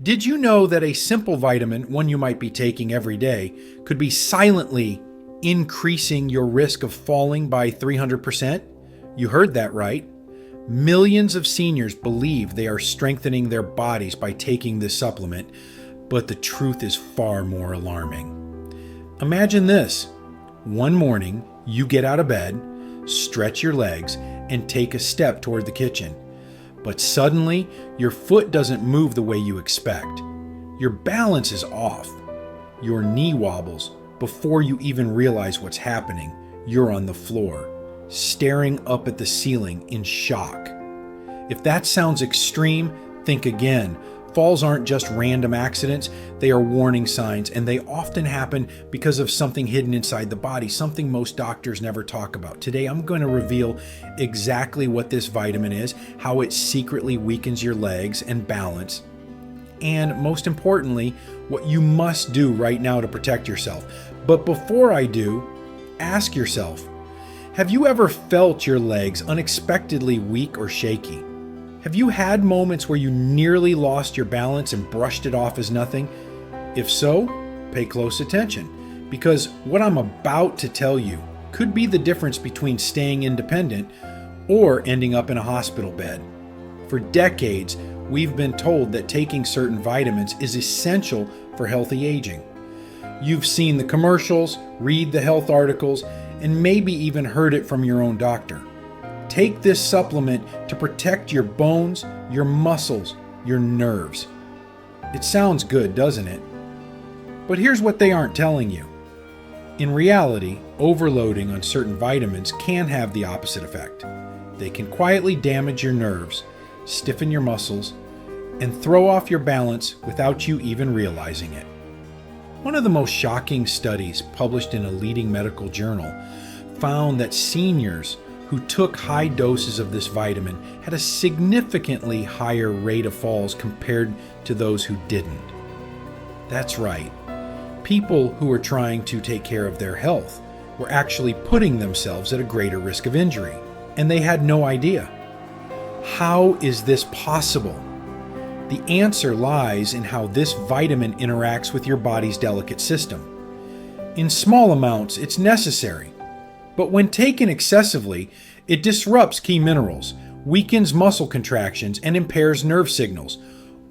Did you know that a simple vitamin, one you might be taking every day, could be silently increasing your risk of falling by 300%? You heard that right. Millions of seniors believe they are strengthening their bodies by taking this supplement, but the truth is far more alarming. Imagine this. One morning, you get out of bed, stretch your legs, and take a step toward the kitchen. But suddenly, your foot doesn't move the way you expect. Your balance is off. Your knee wobbles. Before you even realize what's happening, you're on the floor, staring up at the ceiling in shock. If that sounds extreme, think again. Falls aren't just random accidents, they are warning signs, and they often happen because of something hidden inside the body, something most doctors never talk about. Today, I'm going to reveal exactly what this vitamin is, how it secretly weakens your legs and balance, and most importantly, what you must do right now to protect yourself. But before I do, ask yourself, have you ever felt your legs unexpectedly weak or shaky? Have you had moments where you nearly lost your balance and brushed it off as nothing? If so, pay close attention, because what I'm about to tell you could be the difference between staying independent or ending up in a hospital bed. For decades, we've been told that taking certain vitamins is essential for healthy aging. You've seen the commercials, read the health articles, and maybe even heard it from your own doctor. Take this supplement to protect your bones, your muscles, your nerves. It sounds good, doesn't it? But here's what they aren't telling you. In reality, overloading on certain vitamins can have the opposite effect. They can quietly damage your nerves, stiffen your muscles, and throw off your balance without you even realizing it. One of the most shocking studies published in a leading medical journal found that seniors who took high doses of this vitamin had a significantly higher rate of falls compared to those who didn't. That's right. People who were trying to take care of their health were actually putting themselves at a greater risk of injury, and they had no idea. How is this possible? The answer lies in how this vitamin interacts with your body's delicate system. In small amounts, it's necessary. But when taken excessively, it disrupts key minerals, weakens muscle contractions, and impairs nerve signals,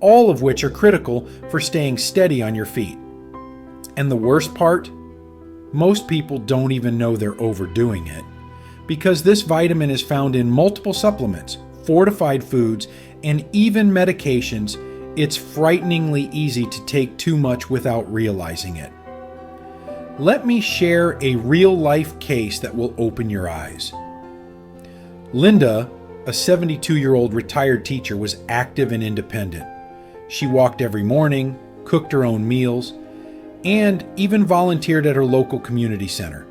all of which are critical for staying steady on your feet. And the worst part? Most people don't even know they're overdoing it. Because this vitamin is found in multiple supplements, fortified foods, and even medications, it's frighteningly easy to take too much without realizing it. Let me share a real-life case that will open your eyes. Linda, a 72-year-old retired teacher, was active and independent. She walked every morning, cooked her own meals, and even volunteered at her local community center.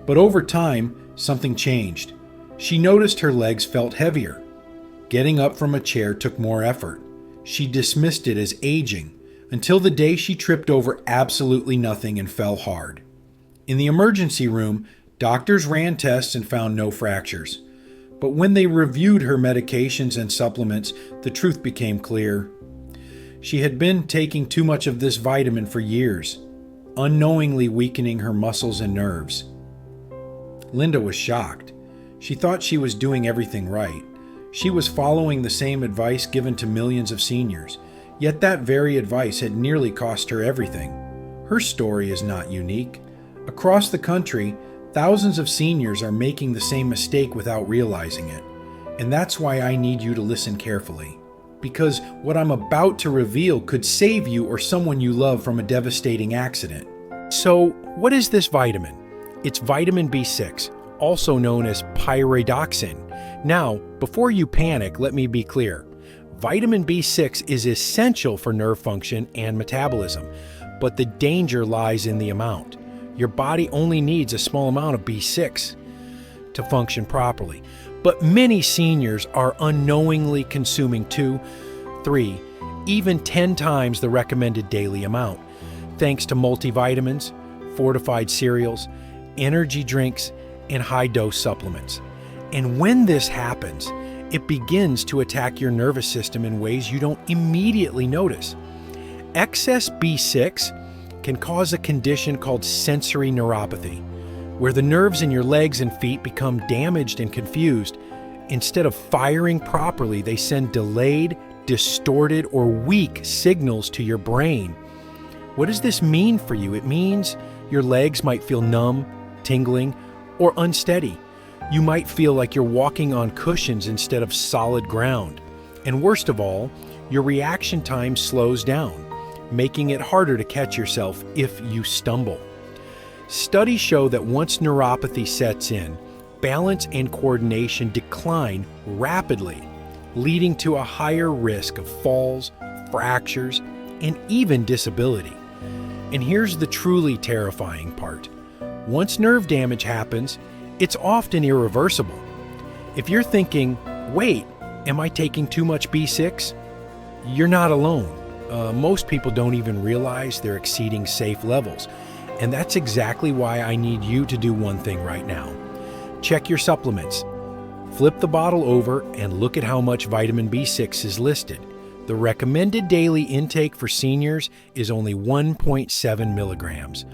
But over time, something changed. She noticed her legs felt heavier. Getting up from a chair took more effort. She dismissed it as aging, until the day she tripped over absolutely nothing and fell hard. In the emergency room, doctors ran tests and found no fractures. But when they reviewed her medications and supplements, the truth became clear. She had been taking too much of this vitamin for years, unknowingly weakening her muscles and nerves. Linda was shocked. She thought she was doing everything right. She was following the same advice given to millions of seniors, yet that very advice had nearly cost her everything. Her story is not unique. Across the country, thousands of seniors are making the same mistake without realizing it. And that's why I need you to listen carefully. Because what I'm about to reveal could save you or someone you love from a devastating accident. So, what is this vitamin? It's vitamin B6, also known as pyridoxine. Now, before you panic, let me be clear. Vitamin B6 is essential for nerve function and metabolism, but the danger lies in the amount. Your body only needs a small amount of B6 to function properly. But many seniors are unknowingly consuming 2, 3, even 10 times the recommended daily amount, thanks to multivitamins, fortified cereals, energy drinks, and high-dose supplements. And when this happens, it begins to attack your nervous system in ways you don't immediately notice. Excess B6 can cause a condition called sensory neuropathy, where the nerves in your legs and feet become damaged and confused. Instead of firing properly, they send delayed, distorted, or weak signals to your brain. What does this mean for you? It means your legs might feel numb, tingling, or unsteady. You might feel like you're walking on cushions instead of solid ground. And worst of all, your reaction time slows down, making it harder to catch yourself if you stumble. Studies show that once neuropathy sets in, balance and coordination decline rapidly, leading to a higher risk of falls, fractures, and even disability. And here's the truly terrifying part. Once nerve damage happens, it's often irreversible. If you're thinking, wait, am I taking too much B6? You're not alone. Most people don't even realize they're exceeding safe levels. And that's exactly why I need you to do one thing right now. Check your supplements. Flip the bottle over and look at how much vitamin B6 is listed. The recommended daily intake for seniors is only 1.7 milligrams.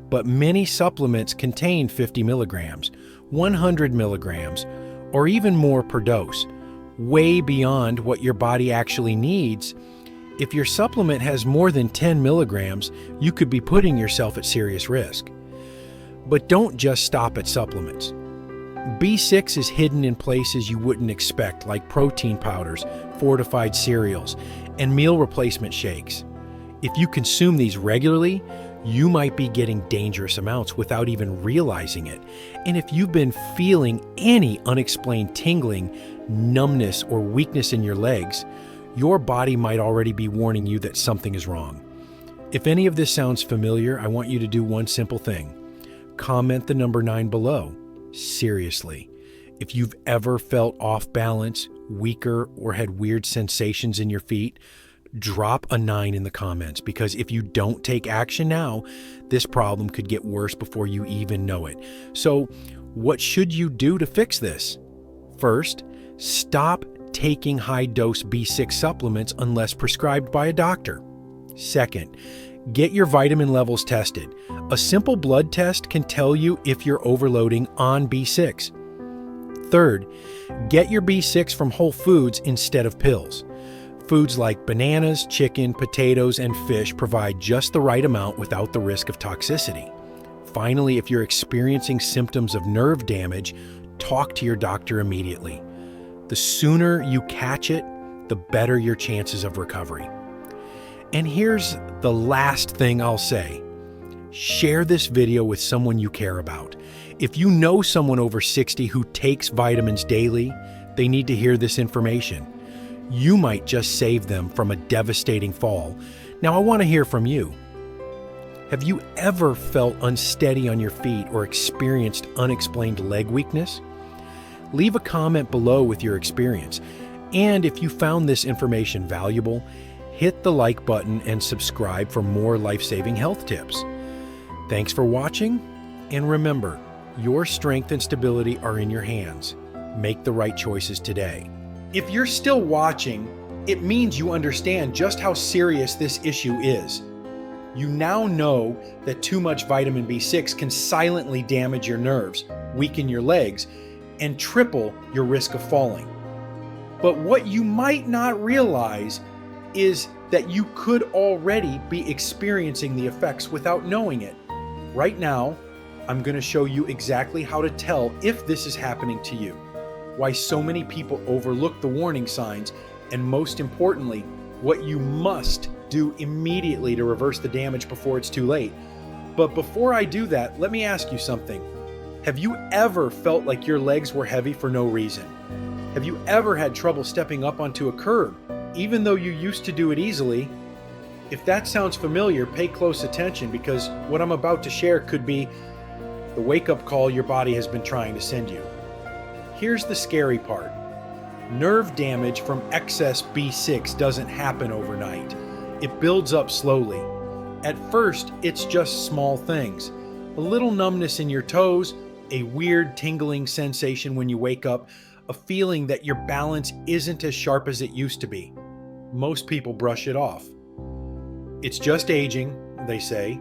But many supplements contain 50 milligrams, 100 milligrams, or even more per dose, way beyond what your body actually needs. If your supplement has more than 10 milligrams, you could be putting yourself at serious risk. But don't just stop at supplements. B6 is hidden in places you wouldn't expect, like protein powders, fortified cereals, and meal replacement shakes. If you consume these regularly, you might be getting dangerous amounts without even realizing it. And if you've been feeling any unexplained tingling, numbness, or weakness in your legs, your body might already be warning you that something is wrong. If any of this sounds familiar, I want you to do one simple thing. Comment the number 9 below. Seriously, if you've ever felt off balance, weaker, or had weird sensations in your feet, drop a 9 in the comments, because if you don't take action now, this problem could get worse before you even know it. So, what should you do to fix this? First, stop taking high-dose B6 supplements unless prescribed by a doctor. Second, get your vitamin levels tested. A simple blood test can tell you if you're overloading on B6. Third, get your B6 from whole foods instead of pills. Foods like bananas, chicken, potatoes, and fish provide just the right amount without the risk of toxicity. Finally, if you're experiencing symptoms of nerve damage, talk to your doctor immediately. The sooner you catch it, the better your chances of recovery. And here's the last thing I'll say. Share this video with someone you care about. If you know someone over 60 who takes vitamins daily, they need to hear this information. You might just save them from a devastating fall. Now, I want to hear from you. Have you ever felt unsteady on your feet or experienced unexplained leg weakness? Leave a comment below with your experience. And if you found this information valuable, hit the like button and subscribe for more life-saving health tips. Thanks for watching, and remember, your strength and stability are in your hands. Make the right choices today. If you're still watching, it means you understand just how serious this issue is. You now know that too much vitamin B6 can silently damage your nerves, weaken your legs, and triple your risk of falling. But what you might not realize is that you could already be experiencing the effects without knowing it. Right now, I'm going to show you exactly how to tell if this is happening to you, why so many people overlook the warning signs, and most importantly, what you must do immediately to reverse the damage before it's too late. But before I do that, let me ask you something. Have you ever felt like your legs were heavy for no reason? Have you ever had trouble stepping up onto a curb, even though you used to do it easily? If that sounds familiar, pay close attention, because what I'm about to share could be the wake-up call your body has been trying to send you. Here's the scary part. Nerve damage from excess B6 doesn't happen overnight. It builds up slowly. At first, it's just small things. A little numbness in your toes, a weird tingling sensation when you wake up, a feeling that your balance isn't as sharp as it used to be. Most people brush it off. It's just aging, they say.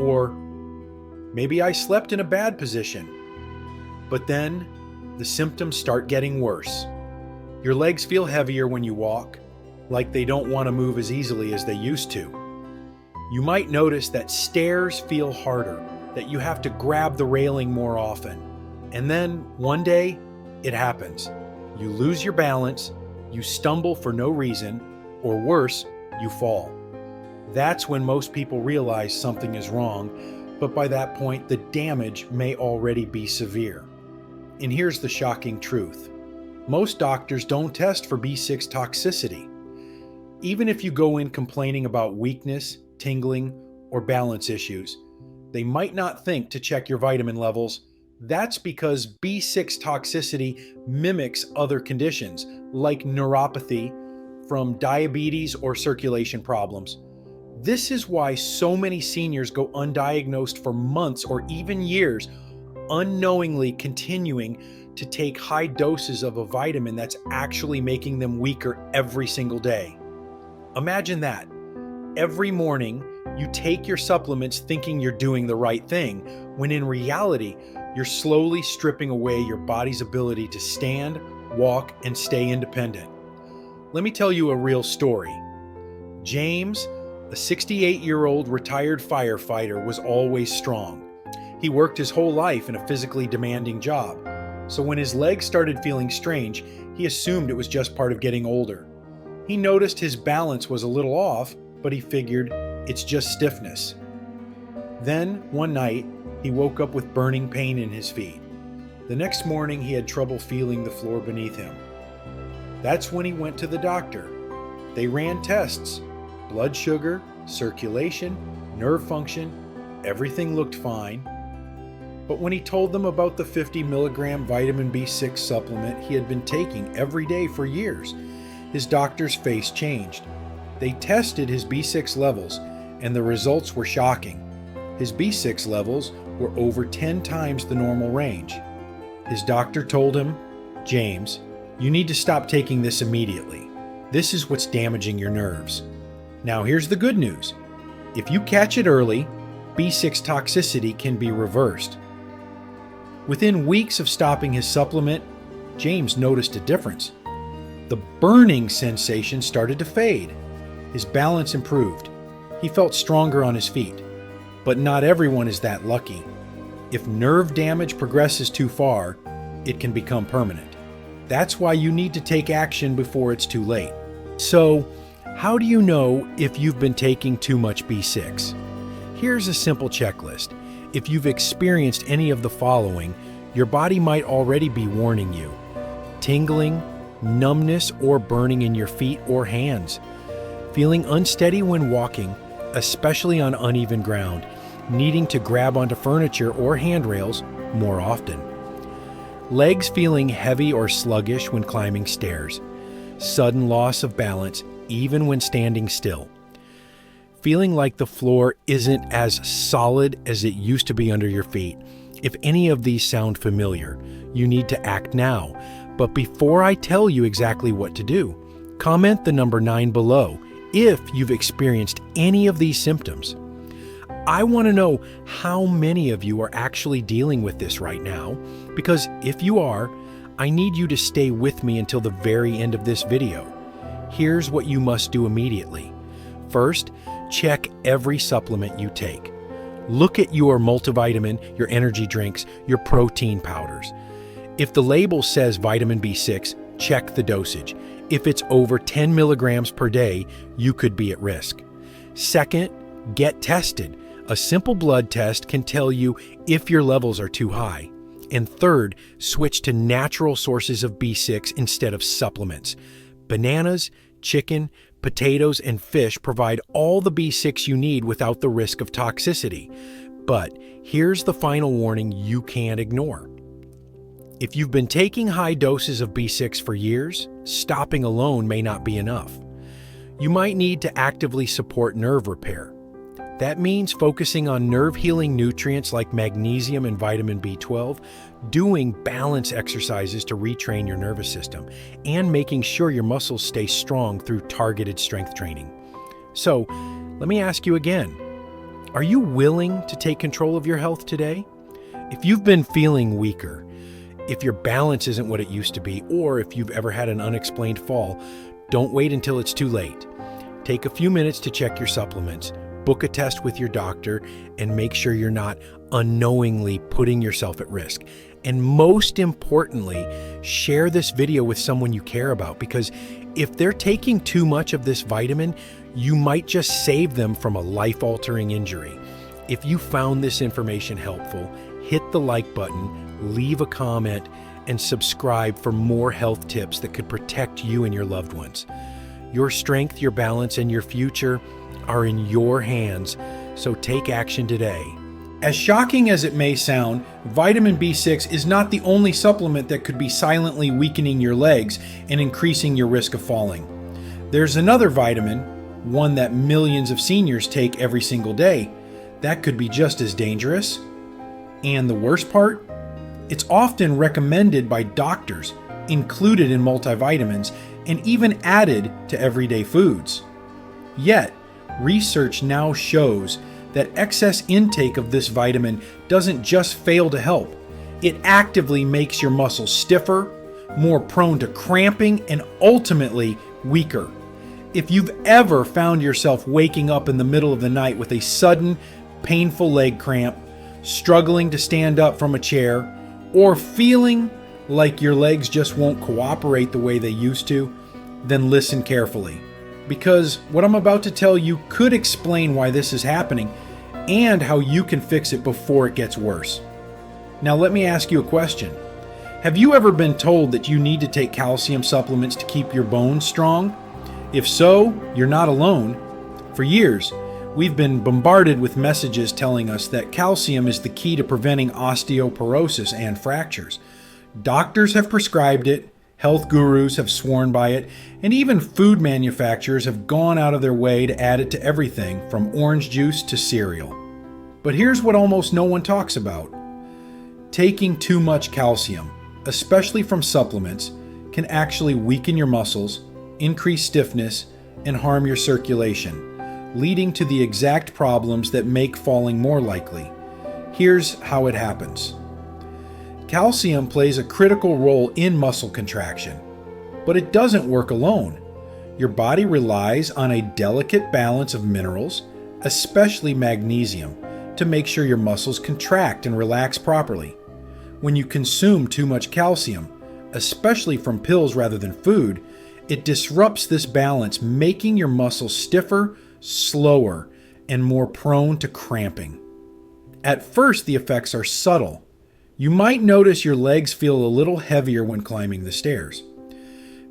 Or maybe I slept in a bad position. But then the symptoms start getting worse. Your legs feel heavier when you walk, like they don't want to move as easily as they used to. You might notice that stairs feel harder, that you have to grab the railing more often. And then one day, it happens. You lose your balance, you stumble for no reason, or worse, you fall. That's when most people realize something is wrong, but by that point, the damage may already be severe. And here's the shocking truth. Most doctors don't test for B6 toxicity. Even if you go in complaining about weakness, tingling, or balance issues, they might not think to check your vitamin levels. That's because B6 toxicity mimics other conditions like neuropathy from diabetes or circulation problems. This is why so many seniors go undiagnosed for months or even years, unknowingly continuing to take high doses of a vitamin that's actually making them weaker every single day. Imagine that. Every morning, you take your supplements thinking you're doing the right thing, when in reality, you're slowly stripping away your body's ability to stand, walk, and stay independent. Let me tell you a real story. James, a 68-year-old retired firefighter, was always strong. He worked his whole life in a physically demanding job, so when his legs started feeling strange, he assumed it was just part of getting older. He noticed his balance was a little off, but he figured it's just stiffness. Then, one night, he woke up with burning pain in his feet. The next morning, he had trouble feeling the floor beneath him. That's when he went to the doctor. They ran tests. Blood sugar, circulation, nerve function, everything looked fine. But when he told them about the 50 milligram vitamin B6 supplement he had been taking every day for years, his doctor's face changed. They tested his B6 levels, and the results were shocking. His B6 levels were over 10 times the normal range. His doctor told him, "James, you need to stop taking this immediately. This is what's damaging your nerves." Now here's the good news. If you catch it early, B6 toxicity can be reversed. Within weeks of stopping his supplement, James noticed a difference. The burning sensation started to fade. His balance improved. He felt stronger on his feet. But not everyone is that lucky. If nerve damage progresses too far, it can become permanent. That's why you need to take action before it's too late. So, how do you know if you've been taking too much B6? Here's a simple checklist. If you've experienced any of the following, your body might already be warning you. Tingling, numbness or burning in your feet or hands. Feeling unsteady when walking, especially on uneven ground. Needing to grab onto furniture or handrails more often. Legs feeling heavy or sluggish when climbing stairs. Sudden loss of balance even when standing still. Feeling like the floor isn't as solid as it used to be under your feet. If any of these sound familiar, you need to act now. But before I tell you exactly what to do, comment the number 9 below if you've experienced any of these symptoms. I want to know how many of you are actually dealing with this right now, because if you are, I need you to stay with me until the very end of this video. Here's what you must do immediately. First, check every supplement you take. Look at your multivitamin, your energy drinks, your protein powders. If the label says vitamin B6, check the dosage. If it's over 10 milligrams per day, you could be at risk. Second, get tested. A simple blood test can tell you if your levels are too high. And third, switch to natural sources of B6 instead of supplements. Bananas, chicken, potatoes, and fish provide all the B6 you need without the risk of toxicity. But here's the final warning you can't ignore. If you've been taking high doses of B6 for years, stopping alone may not be enough. You might need to actively support nerve repair. That means focusing on nerve-healing nutrients like magnesium and vitamin B12, doing balance exercises to retrain your nervous system, and making sure your muscles stay strong through targeted strength training. So, Let me ask you again. Are you willing to take control of your health today? If you've been feeling weaker, if your balance isn't what it used to be, or if you've ever had an unexplained fall, don't wait until it's too late. Take a few minutes to check your supplements, book a test with your doctor, and make sure you're not unknowingly putting yourself at risk. And most importantly, share this video with someone you care about, because if they're taking too much of this vitamin, you might just save them from a life-altering injury. If you found this information helpful, hit the like button, leave a comment, and subscribe for more health tips that could protect you and your loved ones. Your strength, your balance, and your future are in your hands, so take action today. As shocking as it may sound, vitamin B6 is not the only supplement that could be silently weakening your legs and increasing your risk of falling. There's another vitamin, one that millions of seniors take every single day, that could be just as dangerous. And the worst part? It's often recommended by doctors, included in multivitamins, and even added to everyday foods. Yet, research now shows that excess intake of this vitamin doesn't just fail to help, it actively makes your muscles stiffer, more prone to cramping, and ultimately weaker. If you've ever found yourself waking up in the middle of the night with a sudden, painful leg cramp, struggling to stand up from a chair, or feeling like your legs just won't cooperate the way they used to, then listen carefully. Because what I'm about to tell you could explain why this is happening and how you can fix it before it gets worse. Now let me ask you a question. Have you ever been told that you need to take calcium supplements to keep your bones strong? If so, you're not alone. For years, we've been bombarded with messages telling us that calcium is the key to preventing osteoporosis and fractures. Doctors have prescribed it, health gurus have sworn by it, and even food manufacturers have gone out of their way to add it to everything from orange juice to cereal. But here's what almost no one talks about. Taking too much calcium, especially from supplements, can actually weaken your muscles, increase stiffness, and harm your circulation, leading to the exact problems that make falling more likely. Here's how it happens. Calcium plays a critical role in muscle contraction, but it doesn't work alone. Your body relies on a delicate balance of minerals, especially magnesium, to make sure your muscles contract and relax properly. When you consume too much calcium, especially from pills rather than food, it disrupts this balance, making your muscles stiffer, slower, and more prone to cramping. At first, the effects are subtle. You might notice your legs feel a little heavier when climbing the stairs.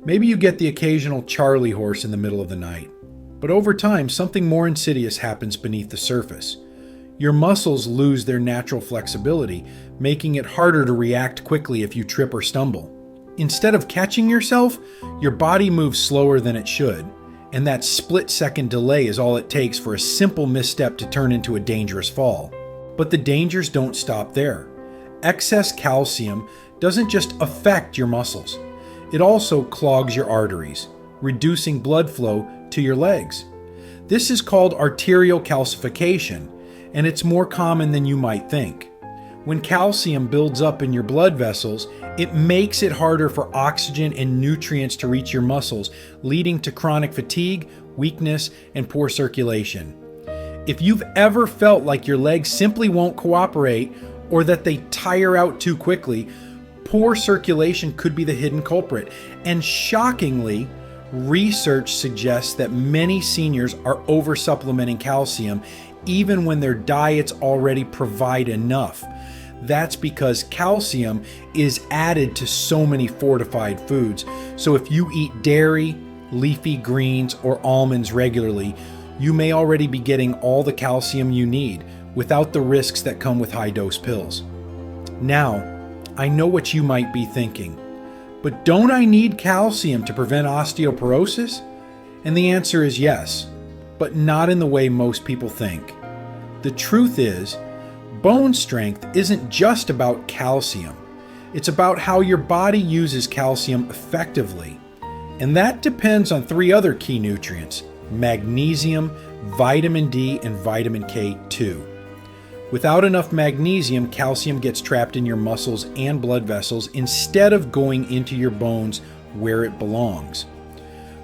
Maybe you get the occasional Charlie horse in the middle of the night. But over time, something more insidious happens beneath the surface. Your muscles lose their natural flexibility, making it harder to react quickly if you trip or stumble. Instead of catching yourself, your body moves slower than it should, and that split-second delay is all it takes for a simple misstep to turn into a dangerous fall. But the dangers don't stop there. Excess calcium doesn't just affect your muscles. It also clogs your arteries, reducing blood flow to your legs. This is called arterial calcification, and it's more common than you might think. When calcium builds up in your blood vessels, it makes it harder for oxygen and nutrients to reach your muscles, leading to chronic fatigue, weakness, and poor circulation. If you've ever felt like your legs simply won't cooperate or that they tire out too quickly, poor circulation could be the hidden culprit. And shockingly, research suggests that many seniors are over-supplementing calcium even when their diets already provide enough. That's because calcium is added to so many fortified foods. So if you eat dairy, leafy greens, or almonds regularly, you may already be getting all the calcium you need without the risks that come with high-dose pills. Now, I know what you might be thinking, but don't I need calcium to prevent osteoporosis? And the answer is yes, but not in the way most people think. The truth is, bone strength isn't just about calcium. It's about how your body uses calcium effectively. And that depends on 3 other key nutrients: magnesium, vitamin D, and vitamin K2. Without enough magnesium, calcium gets trapped in your muscles and blood vessels instead of going into your bones where it belongs.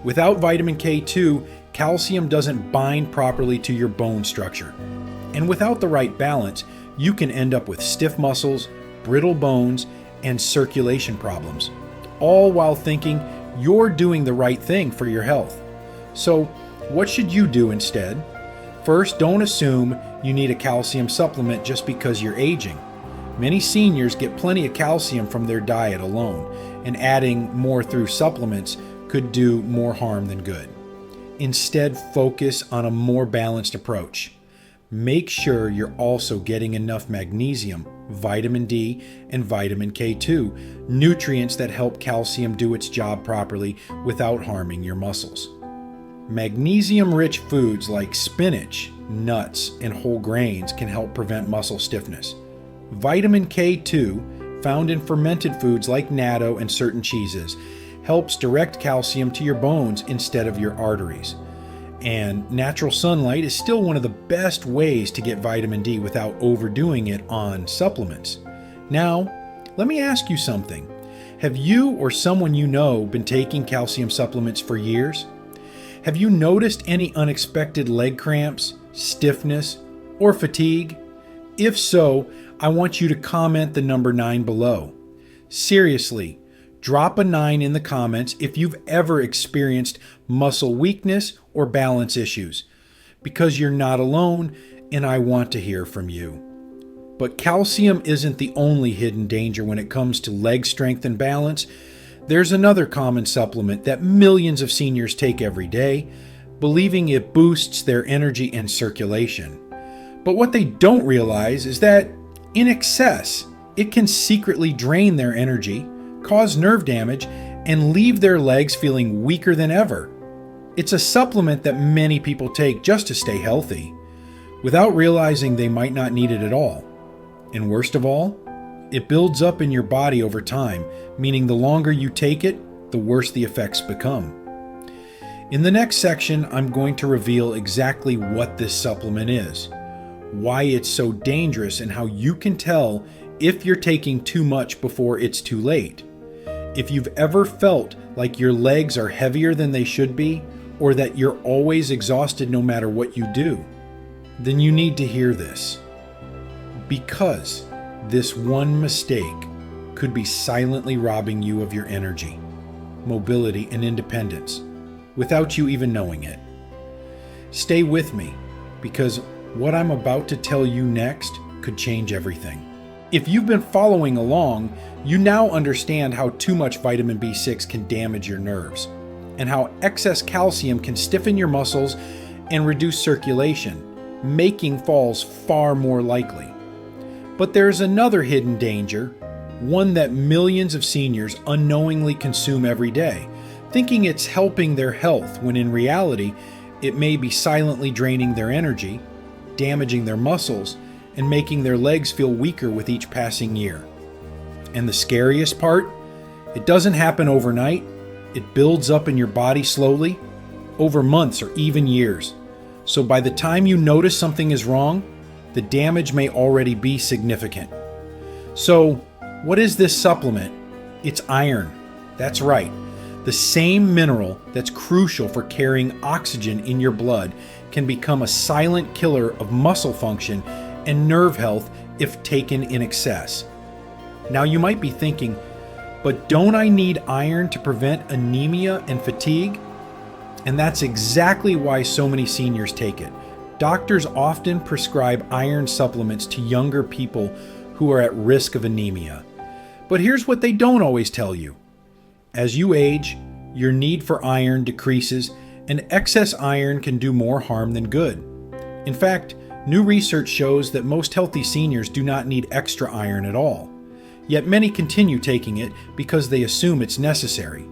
Without vitamin K2, calcium doesn't bind properly to your bone structure. And without the right balance, you can end up with stiff muscles, brittle bones, and circulation problems, all while thinking you're doing the right thing for your health. So, what should you do instead? First, don't assume you need a calcium supplement just because you're aging. Many seniors get plenty of calcium from their diet alone, and adding more through supplements could do more harm than good. Instead, focus on a more balanced approach. Make sure you're also getting enough magnesium, vitamin D, and vitamin K2, nutrients that help calcium do its job properly without harming your muscles. Magnesium-rich foods like spinach, nuts, and whole grains can help prevent muscle stiffness. Vitamin K2, found in fermented foods like natto and certain cheeses, helps direct calcium to your bones instead of your arteries. And natural sunlight is still one of the best ways to get vitamin D without overdoing it on supplements. Now, let me ask you something. Have you or someone you know been taking calcium supplements for years? Have you noticed any unexpected leg cramps, stiffness, or fatigue? If so, I want you to comment the number 9 below. Seriously, drop a 9 in the comments if you've ever experienced muscle weakness or balance issues, because you're not alone and I want to hear from you. But calcium isn't the only hidden danger when it comes to leg strength and balance. There's another common supplement that millions of seniors take every day, believing it boosts their energy and circulation. But what they don't realize is that, in excess, it can secretly drain their energy, cause nerve damage, and leave their legs feeling weaker than ever. It's a supplement that many people take just to stay healthy, without realizing they might not need it at all. And worst of all, it builds up in your body over time, meaning the longer you take it, the worse the effects become. In the next section, I'm going to reveal exactly what this supplement is, why it's so dangerous, and how you can tell if you're taking too much before it's too late. If you've ever felt like your legs are heavier than they should be, or that you're always exhausted no matter what you do, then you need to hear this. Because this one mistake could be silently robbing you of your energy, mobility, and independence without you even knowing it. Stay with me, because what I'm about to tell you next could change everything. If you've been following along, you now understand how too much vitamin B6 can damage your nerves, and how excess calcium can stiffen your muscles and reduce circulation, making falls far more likely. But there's another hidden danger, one that millions of seniors unknowingly consume every day, thinking it's helping their health when in reality, it may be silently draining their energy, damaging their muscles, and making their legs feel weaker with each passing year. And the scariest part? It doesn't happen overnight. It builds up in your body slowly, over months or even years. So by the time you notice something is wrong, the damage may already be significant. So, what is this supplement? It's iron. That's right. The same mineral that's crucial for carrying oxygen in your blood can become a silent killer of muscle function and nerve health if taken in excess. Now you might be thinking, but don't I need iron to prevent anemia and fatigue? And that's exactly why so many seniors take it. Doctors often prescribe iron supplements to younger people who are at risk of anemia. But here's what they don't always tell you. As you age, your need for iron decreases, and excess iron can do more harm than good. In fact, new research shows that most healthy seniors do not need extra iron at all. Yet many continue taking it because they assume it's necessary.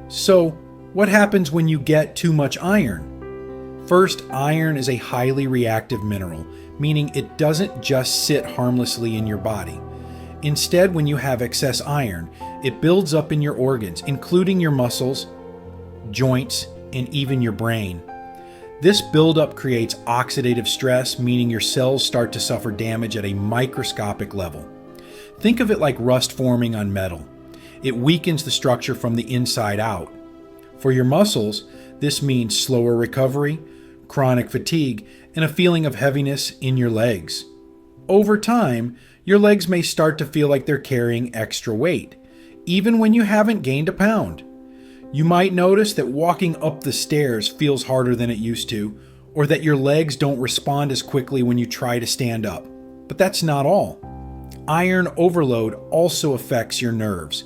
So, what happens when you get too much iron? First, iron is a highly reactive mineral, meaning it doesn't just sit harmlessly in your body. Instead, when you have excess iron, it builds up in your organs, including your muscles, joints, and even your brain. This buildup creates oxidative stress, meaning your cells start to suffer damage at a microscopic level. Think of it like rust forming on metal. It weakens the structure from the inside out. For your muscles, this means slower recovery, chronic fatigue, and a feeling of heaviness in your legs. Over time, your legs may start to feel like they're carrying extra weight, even when you haven't gained a pound. You might notice that walking up the stairs feels harder than it used to, or that your legs don't respond as quickly when you try to stand up. But that's not all. Iron overload also affects your nerves.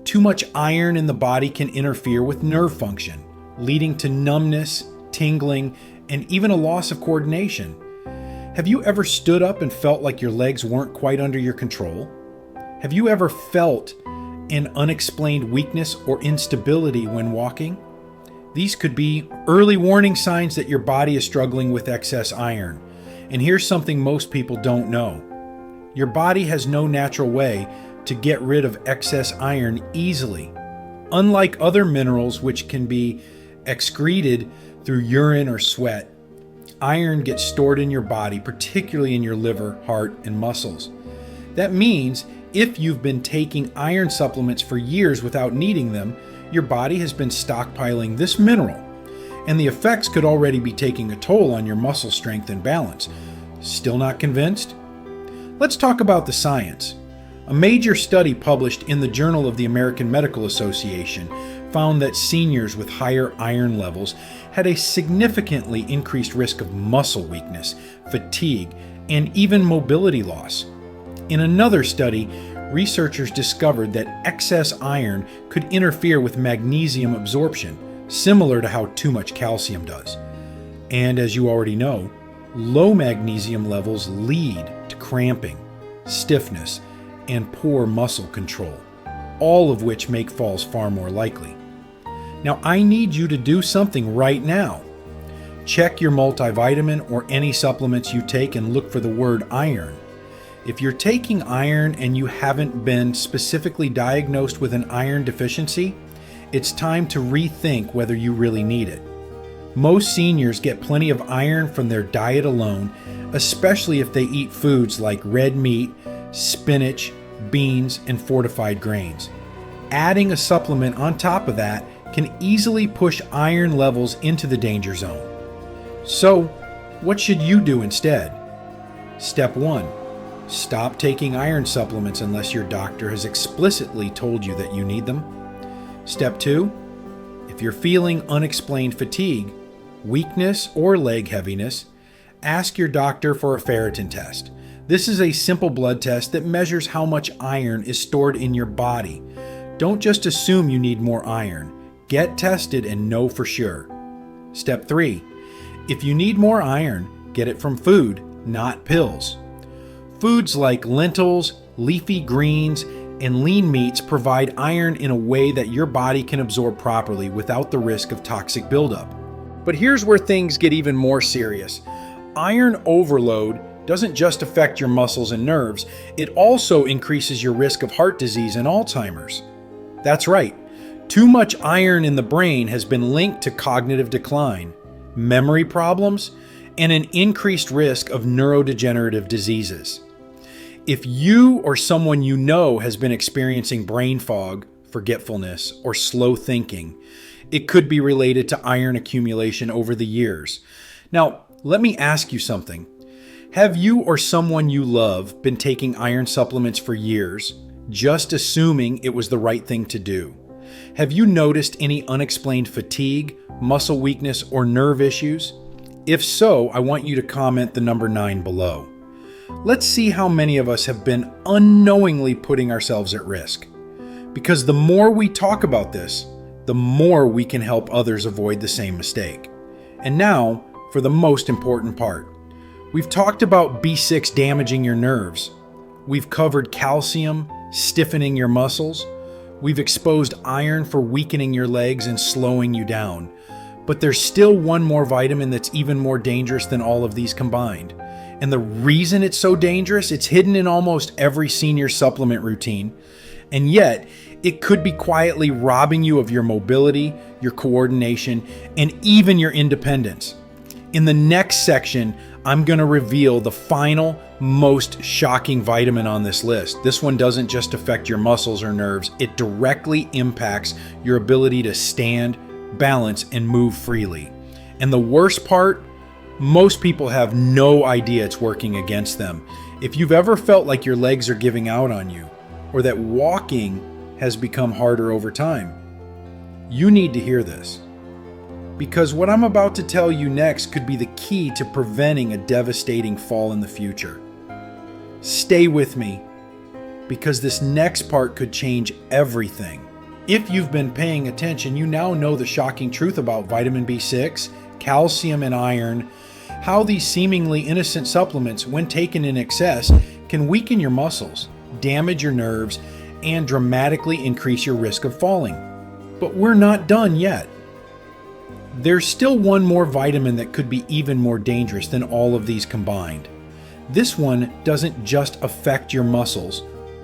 Too much iron in the body can interfere with nerve function, leading to numbness, tingling, and even a loss of coordination. Have you ever stood up and felt like your legs weren't quite under your control? Have you ever felt an unexplained weakness or instability when walking? These could be early warning signs that your body is struggling with excess iron. And here's something most people don't know. Your body has no natural way to get rid of excess iron easily. Unlike other minerals which can be excreted through urine or sweat, iron gets stored in your body, particularly in your liver, heart, and muscles. That means if you've been taking iron supplements for years without needing them, your body has been stockpiling this mineral, and the effects could already be taking a toll on your muscle strength and balance. Still not convinced? Let's talk about the science. A major study published in the Journal of the American Medical Association found that seniors with higher iron levels had a significantly increased risk of muscle weakness, fatigue, and even mobility loss. In another study, researchers discovered that excess iron could interfere with magnesium absorption, similar to how too much calcium does. And as you already know, low magnesium levels lead to cramping, stiffness, and poor muscle control, all of which make falls far more likely. Now, I need you to do something right now. Check your multivitamin or any supplements you take and look for the word iron. If you're taking iron and you haven't been specifically diagnosed with an iron deficiency, it's time to rethink whether you really need it. Most seniors get plenty of iron from their diet alone, especially if they eat foods like red meat, spinach, beans, and fortified grains. Adding a supplement on top of that can easily push iron levels into the danger zone. So, what should you do instead? Step 1. Stop taking iron supplements unless your doctor has explicitly told you that you need them. Step 2. If you're feeling unexplained fatigue, weakness, or leg heaviness, ask your doctor for a ferritin test. This is a simple blood test that measures how much iron is stored in your body. Don't just assume you need more iron. Get tested and know for sure. Step 3. If you need more iron, get it from food, not pills. Foods like lentils, leafy greens, and lean meats provide iron in a way that your body can absorb properly without the risk of toxic buildup. But here's where things get even more serious. Iron overload doesn't just affect your muscles and nerves, it also increases your risk of heart disease and Alzheimer's. That's right, too much iron in the brain has been linked to cognitive decline, memory problems, and an increased risk of neurodegenerative diseases. If you or someone you know has been experiencing brain fog, forgetfulness, or slow thinking, it could be related to iron accumulation over the years. Now, let me ask you something. Have you or someone you love been taking iron supplements for years, just assuming it was the right thing to do? Have you noticed any unexplained fatigue, muscle weakness, or nerve issues? If so, I want you to comment the number 9 below. Let's see how many of us have been unknowingly putting ourselves at risk. Because the more we talk about this, the more we can help others avoid the same mistake. And now, for the most important part. We've talked about B6 damaging your nerves. We've covered calcium, stiffening your muscles. We've exposed iron for weakening your legs and slowing you down. But there's still one more vitamin that's even more dangerous than all of these combined. And the reason it's so dangerous, it's hidden in almost every senior supplement routine. And yet, it could be quietly robbing you of your mobility, your coordination, and even your independence. In the next section, I'm going to reveal the final, most shocking vitamin on this list. This one doesn't just affect your muscles or nerves, it directly impacts your ability to stand, balance, and move freely. And the worst part, most people have no idea it's working against them. If you've ever felt like your legs are giving out on you, or that walking has become harder over time, you need to hear this. Because what I'm about to tell you next could be the key to preventing a devastating fall in the future. Stay with me, because this next part could change everything. If you've been paying attention, you now know the shocking truth about vitamin B6, calcium, and iron, how these seemingly innocent supplements, when taken in excess, can weaken your muscles, damage your nerves, and dramatically increase your risk of falling. But we're not done yet. There's still one more vitamin that could be even more dangerous than all of these combined. This one doesn't just affect your muscles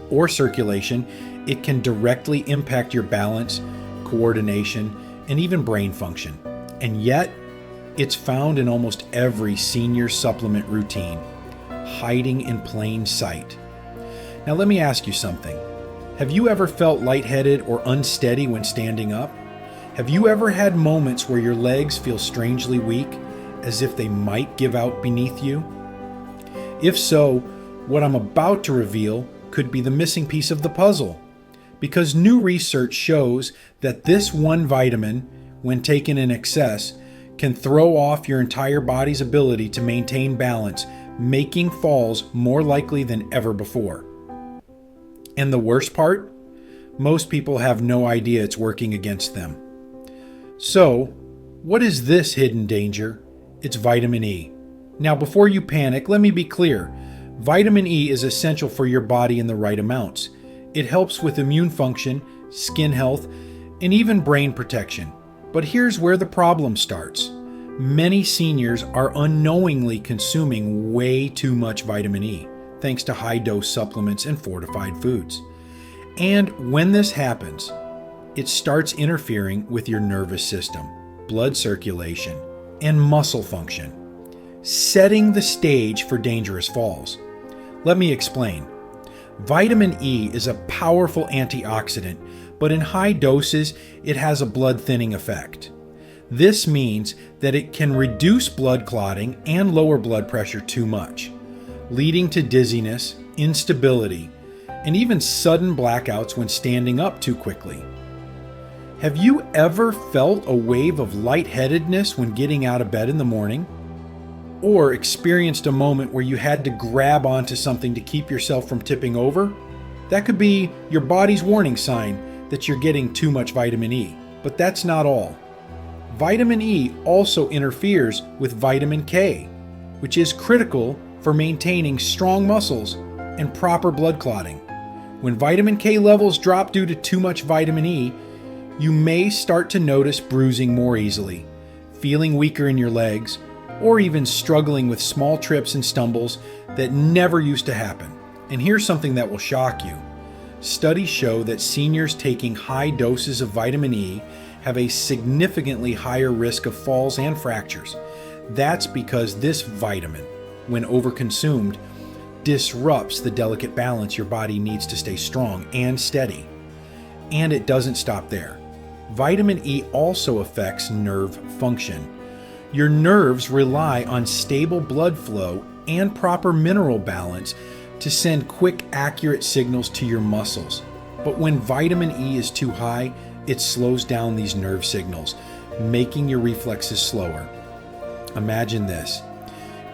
or circulation, it can directly impact your balance, coordination, and even brain function. And yet, it's found in almost every senior supplement routine, hiding in plain sight. Now let me ask you something. Have you ever felt lightheaded or unsteady when standing up? Have you ever had moments where your legs feel strangely weak, as if they might give out beneath you? If so, what I'm about to reveal could be the missing piece of the puzzle. Because new research shows that this one vitamin, when taken in excess, can throw off your entire body's ability to maintain balance, making falls more likely than ever before. And the worst part? Most people have no idea it's working against them. So, what is this hidden danger? It's vitamin E. Now, before you panic, let me be clear. Vitamin E is essential for your body in the right amounts. It helps with immune function, skin health, and even brain protection. But here's where the problem starts. Many seniors are unknowingly consuming way too much vitamin E, thanks to high-dose supplements and fortified foods. And when this happens, it starts interfering with your nervous system, blood circulation, and muscle function, setting the stage for dangerous falls. Let me explain. Vitamin E is a powerful antioxidant, but in high doses, it has a blood-thinning effect. This means that it can reduce blood clotting and lower blood pressure too much, leading to dizziness, instability, and even sudden blackouts when standing up too quickly. Have you ever felt a wave of lightheadedness when getting out of bed in the morning? Or experienced a moment where you had to grab onto something to keep yourself from tipping over? That could be your body's warning sign that you're getting too much vitamin E. But that's not all. Vitamin E also interferes with vitamin K, which is critical for maintaining strong muscles and proper blood clotting. When vitamin K levels drop due to too much vitamin E, you may start to notice bruising more easily, feeling weaker in your legs, or even struggling with small trips and stumbles that never used to happen. And here's something that will shock you. Studies show that seniors taking high doses of vitamin E have a significantly higher risk of falls and fractures. That's because this vitamin, when overconsumed, disrupts the delicate balance your body needs to stay strong and steady. And it doesn't stop there. Vitamin E also affects nerve function. Your nerves rely on stable blood flow and proper mineral balance to send quick, accurate signals to your muscles. But when vitamin E is too high, it slows down these nerve signals, making your reflexes slower. Imagine this.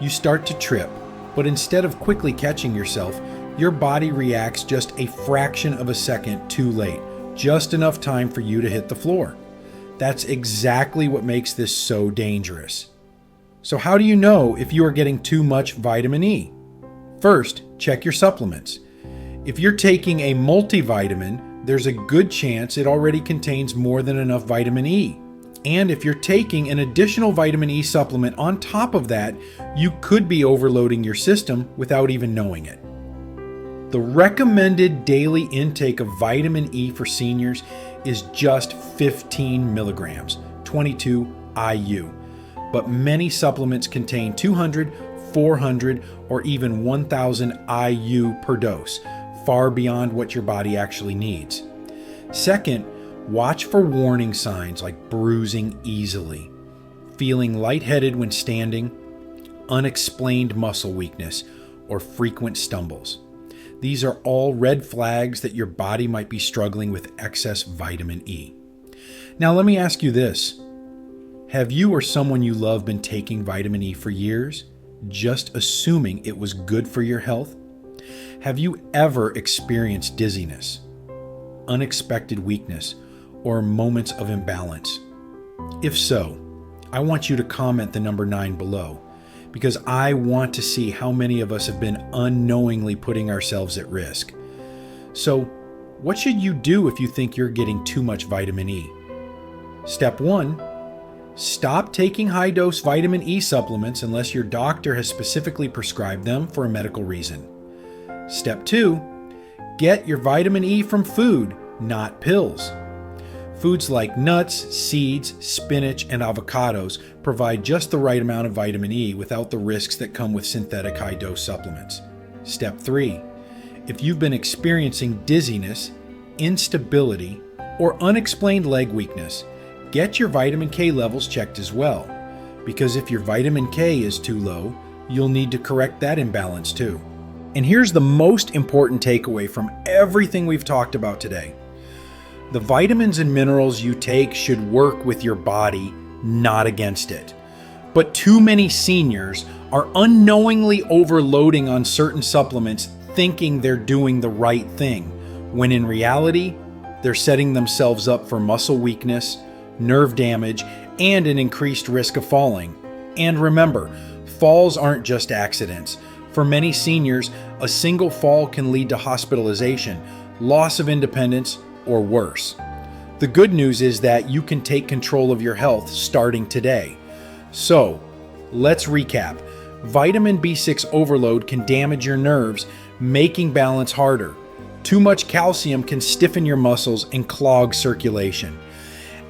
You start to trip, but instead of quickly catching yourself, your body reacts just a fraction of a second too late, just enough time for you to hit the floor. That's exactly what makes this so dangerous. So how do you know if you are getting too much vitamin E? First, check your supplements. If you're taking a multivitamin, there's a good chance it already contains more than enough vitamin E. And if you're taking an additional vitamin E supplement on top of that, you could be overloading your system without even knowing it. The recommended daily intake of vitamin E for seniors is just 15 milligrams, 22 IU. but many supplements contain 200, 400, or even 1,000 IU per dose, far beyond what your body actually needs. Second, watch for warning signs like bruising easily, feeling lightheaded when standing, unexplained muscle weakness, or frequent stumbles. These are all red flags that your body might be struggling with excess vitamin E. Now let me ask you this. Have you or someone you love been taking vitamin E for years, just assuming it was good for your health? Have you ever experienced dizziness, unexpected weakness, or moments of imbalance? If so, I want you to comment the number 9 below, because I want to see how many of us have been unknowingly putting ourselves at risk. So, what should you do if you think you're getting too much vitamin E? Step 1, stop taking high-dose vitamin E supplements unless your doctor has specifically prescribed them for a medical reason. Step 2, get your vitamin E from food, not pills. Foods like nuts, seeds, spinach, and avocados provide just the right amount of vitamin E without the risks that come with synthetic high-dose supplements. Step 3, if you've been experiencing dizziness, instability, or unexplained leg weakness, get your vitamin K levels checked as well, because if your vitamin K is too low, you'll need to correct that imbalance too. And here's the most important takeaway from everything we've talked about today. The vitamins and minerals you take should work with your body, not against it. But too many seniors are unknowingly overloading on certain supplements thinking they're doing the right thing, when in reality, they're setting themselves up for muscle weakness, nerve damage, and an increased risk of falling. And remember, falls aren't just accidents. For many seniors, a single fall can lead to hospitalization, loss of independence, or worse. The good news is that you can take control of your health starting today. So, let's recap. Vitamin B6 overload can damage your nerves, making balance harder. Too much calcium can stiffen your muscles and clog circulation.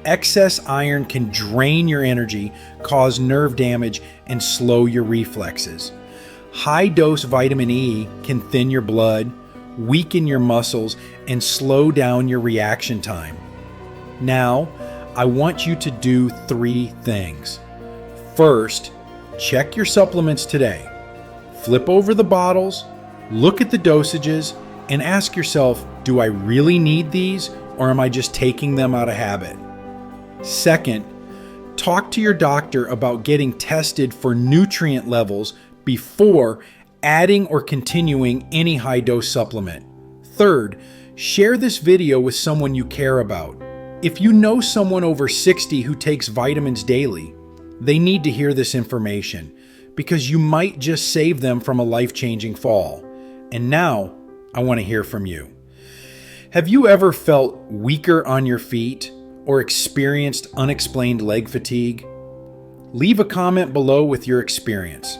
Excess iron can drain your energy, cause nerve damage, and slow your reflexes. High-dose vitamin E can thin your blood, weaken your muscles, and slow down your reaction time. Now, I want you to do 3 things. First, check your supplements today. Flip over the bottles, look at the dosages, and ask yourself, do I really need these, or am I just taking them out of habit? Second, talk to your doctor about getting tested for nutrient levels before adding or continuing any high-dose supplement. Third, share this video with someone you care about. If you know someone over 60 who takes vitamins daily, they need to hear this information, because you might just save them from a life-changing fall. And now, I want to hear from you. Have you ever felt weaker on your feet or experienced unexplained leg fatigue? Leave a comment below with your experience.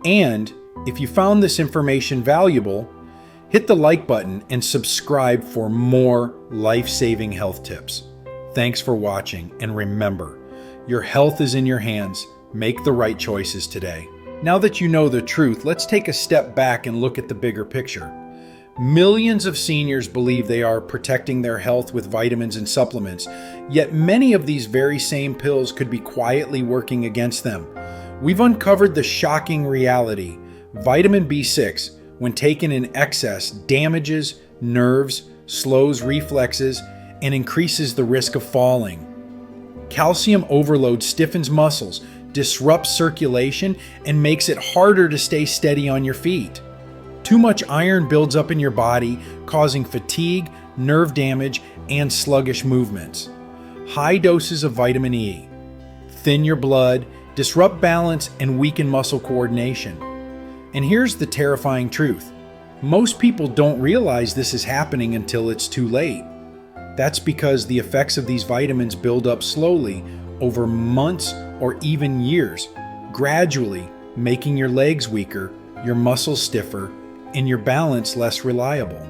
And if you found this information valuable, hit the like button and subscribe for more life-saving health tips. Thanks for watching, and remember, your health is in your hands. Make the right choices today. Now that you know the truth, let's take a step back and look at the bigger picture. Millions of seniors believe they are protecting their health with vitamins and supplements, yet many of these very same pills could be quietly working against them. We've uncovered the shocking reality. Vitamin B6, when taken in excess, damages nerves, slows reflexes, and increases the risk of falling. Calcium overload stiffens muscles, disrupts circulation, and makes it harder to stay steady on your feet. Too much iron builds up in your body, causing fatigue, nerve damage, and sluggish movements. High doses of vitamin E thin your blood, disrupt balance, and weaken muscle coordination. And here's the terrifying truth. Most people don't realize this is happening until it's too late. That's because the effects of these vitamins build up slowly over months or even years, gradually making your legs weaker, your muscles stiffer, and your balance less reliable.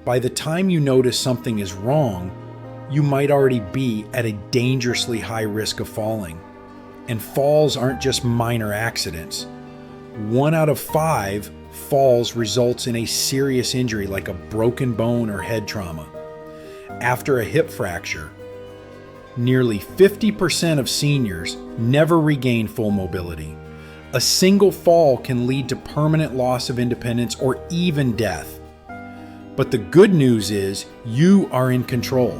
By the time you notice something is wrong, you might already be at a dangerously high risk of falling. And falls aren't just minor accidents. 1 out of 5 falls results in a serious injury like a broken bone or head trauma. After a hip fracture, nearly 50% of seniors never regain full mobility. A single fall can lead to permanent loss of independence or even death. But the good news is you are in control.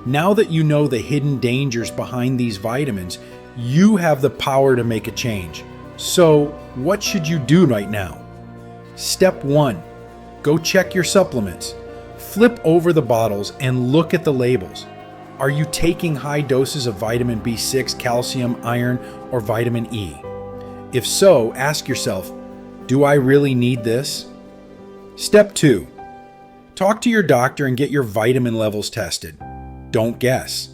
Now that you know the hidden dangers behind these vitamins, you have the power to make a change. So, what should you do right now? Step 1. Go check your supplements. Flip over the bottles and look at the labels. Are you taking high doses of vitamin B6, calcium, iron, or vitamin E? If so, ask yourself, do I really need this? Step 2. Talk to your doctor and get your vitamin levels tested. Don't guess.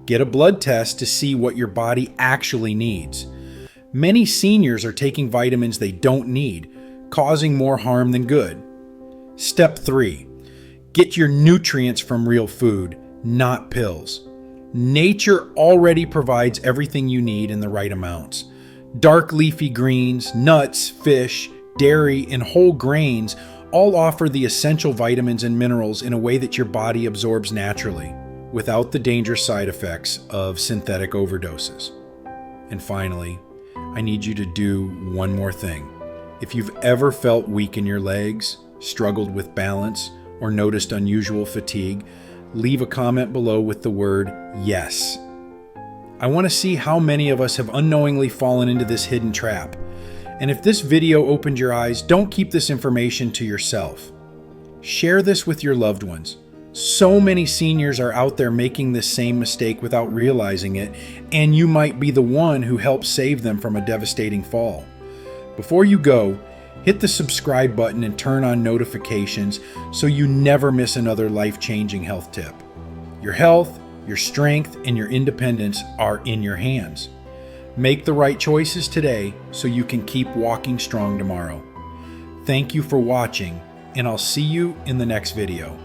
Get a blood test to see what your body actually needs. Many seniors are taking vitamins they don't need, causing more harm than good. Step 3. Get your nutrients from real food, not pills. Nature already provides everything you need in the right amounts. Dark leafy greens, nuts, fish, dairy, and whole grains all offer the essential vitamins and minerals in a way that your body absorbs naturally, without the dangerous side effects of synthetic overdoses. And finally, I need you to do one more thing. If you've ever felt weak in your legs, struggled with balance, or noticed unusual fatigue, leave a comment below with the word yes. I want to see how many of us have unknowingly fallen into this hidden trap. And if this video opened your eyes, don't keep this information to yourself. Share this with your loved ones. So many seniors are out there making this same mistake without realizing it, and you might be the one who helps save them from a devastating fall. Before you go, hit the subscribe button and turn on notifications so you never miss another life-changing health tip. Your health, your strength, and your independence are in your hands. Make the right choices today so you can keep walking strong tomorrow. Thank you for watching, and I'll see you in the next video.